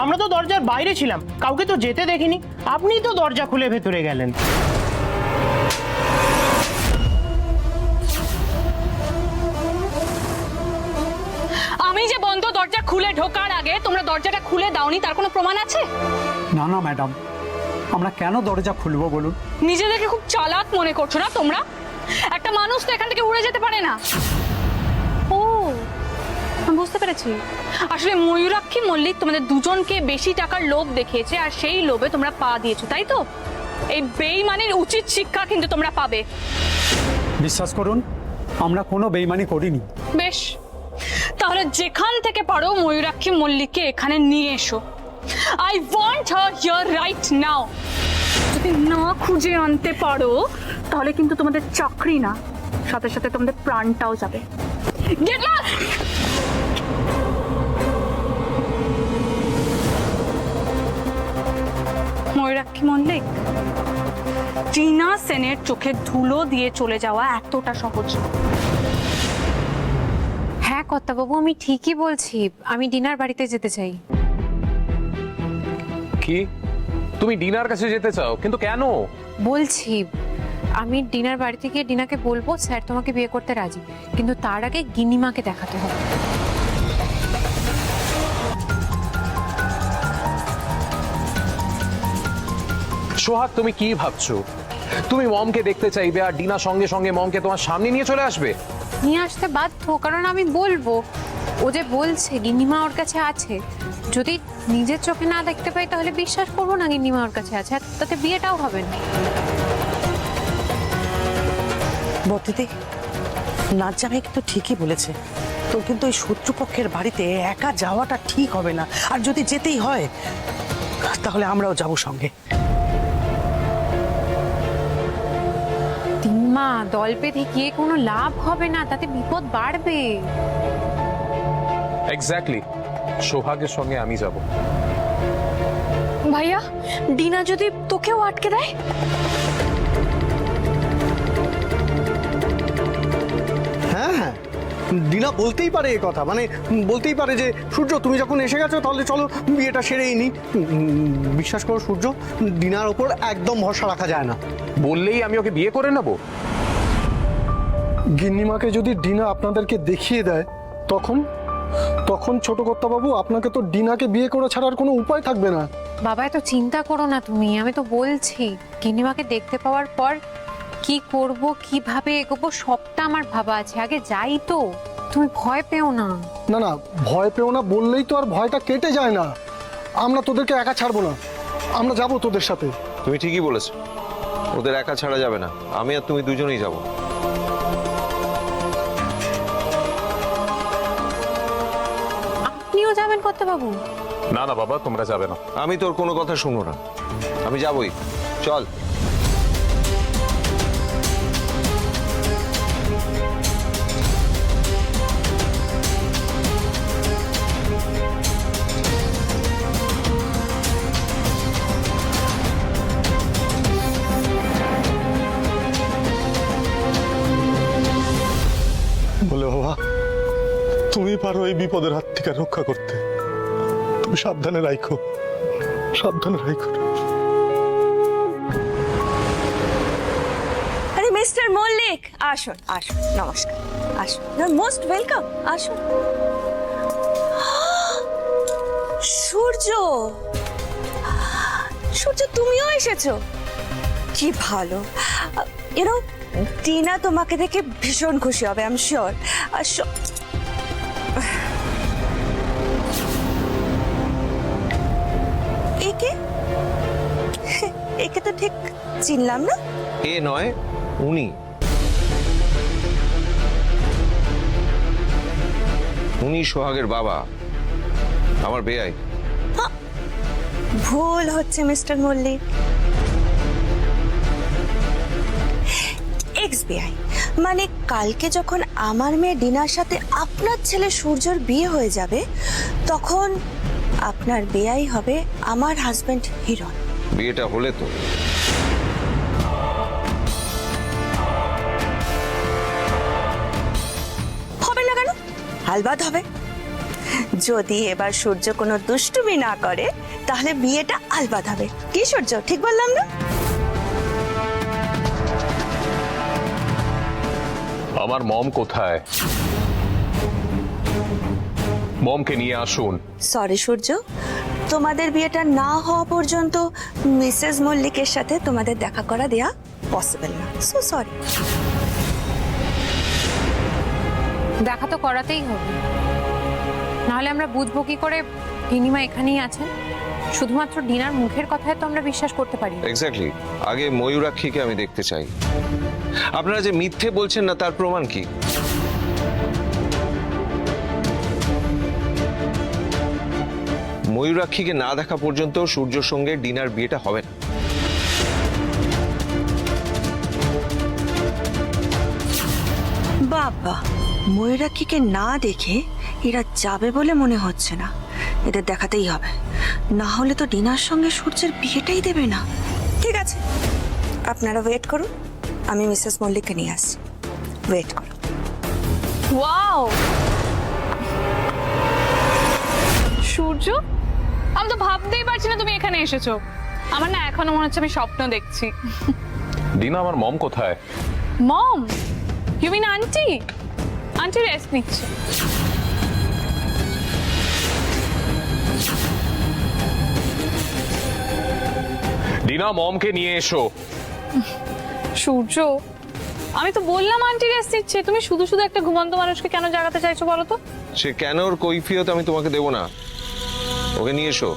আমরা তো দরজার বাইরে ছিলাম, কাউকে তো যেতে দেখিনি। আপনি তো দরজা খুলে ভেতরে গেলেন। আমি যে বন্ধ দরজা খুলে ঢোকার আগে তোমরা দরজাটা খুলে দাওনি, তার কোনো প্রমাণ আছে? না না ম্যাডাম, আমরা কেন দরজা খুলবো বলুন? নিজেদেরকে খুব চালাক মনে করছো না তোমরা? একটা মানুষ তো এখান থেকে উড়ে যেতে পারে না। ও, আমি বুঝতে পেরেছি। আসলে ময়ূরাক্ষী মল্লিক তোমাদের দুজনকে বেশি টাকার লোভ দেখিয়েছে, আর সেই লোভে তোমরা পা দিয়েছো, তাই তো? এই বেইমানির উচিত শিক্ষা কিন্তু তোমরা পাবে। বিশ্বাস করুন, আমরা কোনো বেইমানি করিনি। বেশ, তাহলে যেখান থেকে পারো ময়ূরাক্ষী মল্লিককে এখানে নিয়ে এসো। I want her here right now. যদি না খুঁজে আনতে পারো তাহলে কিন্তু তোমাদের চাকরি না, সাথে সাথে তোমাদের প্রাণটাও যাবে। Get lost! ময়ূরাক্ষী মল্লিক, টিনা সেনের চোখে ধুলো দিয়ে চলে যাওয়া এতটা সহজ না। হ্যাঁ কর্তাবাবু, আমি ঠিকই বলছি। আমি ডিনার বাড়িতে যেতে চাই। কি? তুমি ডিনার কাছে যেতে চাও? কিন্তু কেন? বলছি, আমি ডিনার বাড়িতে গিয়ে ডিনাকে বলবো স্যার তোমাকে বিয়ে করতে রাজি, কিন্তু তার আগে গিন্নিমাকে দেখাতে হবে। সোহাগ, তুমি কি ভাবছো? তুমি মমকে দেখতে চাইবে আর ডিনা সঙ্গে সঙ্গে মমকে তোমার সামনে নিয়ে চলে আসবে? নিয়ে আসতে বাধ্য, কারণ আমি বলবো। ও যে বলছে গিন্নিমা ওর কাছে আছে, যদি নিজের চোখে না দেখতে পাই তাহলে বিশ্বাস করবো না গিন্নিমা ওর কাছে আছে, আর তাতে বিয়েটাও হবে না। বর্দিদি, নাচ জামাই কিন্তু ঠিকই বলেছে। তোর কিন্তু ওই শত্রুপক্ষের বাড়িতে একা যাওয়াটা ঠিক হবে না, আর যদি যেতেই হয় তাহলে আমরাও যাব সঙ্গে। মা, দল বেঁধে গিয়ে কোনো লাভ হবে না, তাতে বিপদ বাড়বে। এক্স্যাক্টলি, সোহাগের সঙ্গে আমি যাব। ভাইয়া, ডিনা যদি তোকেও আটকে দেয়? হ্যাঁ হ্যাঁ, ডিনা বলতেই পারে এ কথা, মানে বলতেই পারে যে সূর্য তুমি যখন এসে গেছো তাহলে চলো বিয়েটা সেরেই নি। বিশ্বাস করো সূর্য, ডিনার ওপর একদম ভরসা রাখা যায় না। বললেই আমি ওকে বিয়ে করে নেব? গিন্নিমাকে যদি ডিনা আপনাদেরকে দেখিয়ে দেয় তখন তখন ছোট কর্তাবাবু, আপনাকে তো ডিনাকে বিয়ে করে ছাড়ার কোনো উপায় থাকবে না। বাবা, এত চিন্তা করো না তুমি, আমি তো বলছি গিন্নিমাকে দেখতে পাওয়ার পর কি করব, কিভাবে এগোবো সবটা আমার ভাবা আছে। আগে যাই তো, তুমি ভয় পেও না। না না, ভয় পেও না বললেই তো আর ভয়টা কেটে যায় না। আমরা তোদেরকে একা ছাড়বো না, আমরা যাবো তোদের সাথে। তুমি ঠিকই বলেছো, ওদের একা ছাড়া যাবে না। আমি আর তুমি দুজনেই যাব। আপনিও যাবেন কর্তাবাবু? না না বাবা, তোমরা যাবে না। আমি তোর কোনো কথা শুনবো না, আমি যাবই। চল। বলে বাবা, তুমি পারো এই বিপদের হাত থেকে রক্ষা করতে। তুমি সাবধানে রাখো, সাবধানে রাখো। আরে মিস্টার মল্লিক, আসুন আসুন, নমস্কার, আসুন, মোস্ট ওয়েলকাম, আসুন। সূর্য, সূর্য তুমিও এসেছো? কি ভালো। ইউনো, টিনা তোমাকে দেখে ভীষণ খুশি হবে, আই এম শিওর। একে একে তো ঠিক চিনলাম না। এ নয়, উনি সোহাগের বাবা, আমার বেয়াই। ভুল হচ্ছে মিস্টার মল্লিক, এক্স বেআই। মানে কালকে যখন আমার মেয়ে ডিনার সাথে আপনার ছেলে সূর্যর বিয়ে হয়ে যাবে, তখন আপনার বেয়াই হবে আমার হাজবেন্ড হিরণ। বিয়েটা হলে তো হবে না কেন? হালবাদ হবে। যদি এবার সূর্য কোনো দুষ্টুমি না করে তাহলে বিয়েটা আলবাদ হবে। কি সূর্য, ঠিক বললাম না? আমার মম কোথায়? মমকে নিয়ে আসুন। সরি সূর্য, তোমাদের বিয়েটা না হওয়া পর্যন্ত মিসেস মল্লিকের সাথে তোমাদের দেখা করা দেয়া পসিবল না। So sorry. দেখা তো করাতেই হবে, নাহলে আমরা বুঝবো কি করে গিন্নিমা এখানেই আছেন? শুধুমাত্র ডিনার মুখের কথায় তো আমরা বিশ্বাস করতে পারি না। এক্স্যাক্টলি, আগে ময়ূরাক্ষীকে আমি দেখতে চাই। আপনারা যে মিথ্যে বলছেন না, তার প্রমাণ কি? ময়ূরাক্ষীকে না দেখা পর্যন্ত সূর্যর সঙ্গে ডিনার বিয়েটা হবে না। বাবা, ময়ূরাক্ষীকে না দেখে এরা যাবে বলে মনে হচ্ছে না। এদের দেখাতেই হবে, না হলে তো ডিনার সঙ্গে সূর্যের বিয়েটাই দেবে না। ঠিক আছে, আপনারা ওয়েট করুন, আমি মিসেস মল্লিককে নিয়ে আসছি। ওয়েট করুন। ওয়াও, সূর্য, আমি তো ভাবতেই পারছি না তুমি এখানে এসেছো। আমার না এখনো মনে হচ্ছে আমি স্বপ্ন দেখছি। ডিনা, আমার মম কোথায়? Mom? You mean aunty? Aunty rest নিচ্ছে। ডিনা, মমকে নিয়ে এসো। সূর্য, আমি তো বললাম আন্টি রেস্ট নিচ্ছে, তুমি শুধু শুধু একটা ঘুমন্ত মানুষকে কেন জাগাতে চাইছো বলো তো? সে কেন, ওর কৈফিয়ত আমি তোমাকে দেবো না। ওকে নিয়ে এসো।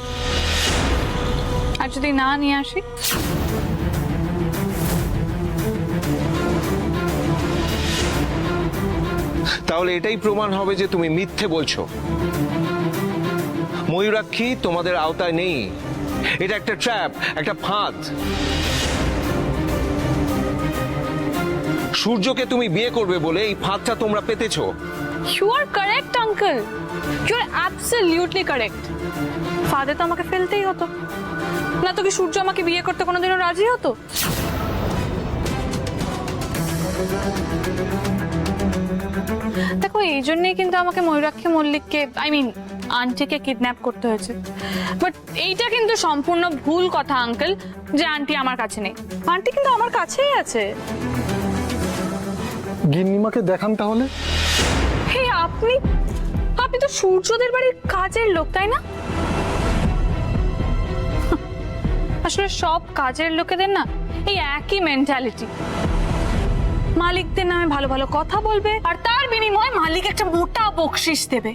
আর যদি না নিয়ে আসি? তাহলে এটাই প্রমাণ হবে যে তুমি মিথ্যে বলছো। ময়ূরাক্ষী তোমাদের আওতায় নেই। এটা একটা ট্র্যাপ, একটা ফাঁদ। সূর্যকে তুমি বিয়ে করবে বলে এই ফাঁদটা তোমরা পেতেছো। You are correct uncle, you are absolutely correct. ফাদে তো আমাকে ফেলতেই হতো, না তো কি সূর্য আমাকে বিয়ে করতে কোনোদিনও রাজি হতো? দেখো, এই জন্যই কিন্তু আমাকে ময়ূরাক্ষী মল্লিককে, আই মিন আন্টিকে কিডন্যাপ করতে হয়েছে। বাট এইটা কিন্তু সম্পূর্ণ ভুল কথা আঙ্কেল, যে আন্টি আমার কাছে নেই। আন্টি কিন্তু আমার কাছেই আছে। গিন্নিমাকে দেখান তাহলে। হে, আপনি তো সূর্যদের বাড়ির কাজের লোক, তাই না? আসলে সব কাজের লোকেদের না এই একই মেন্টালিটি। মালিকদের নামে ভালো ভালো কথা বলবে আর তার বিনিময়ে মালিক একটা মোটা বকশিশ দেবে।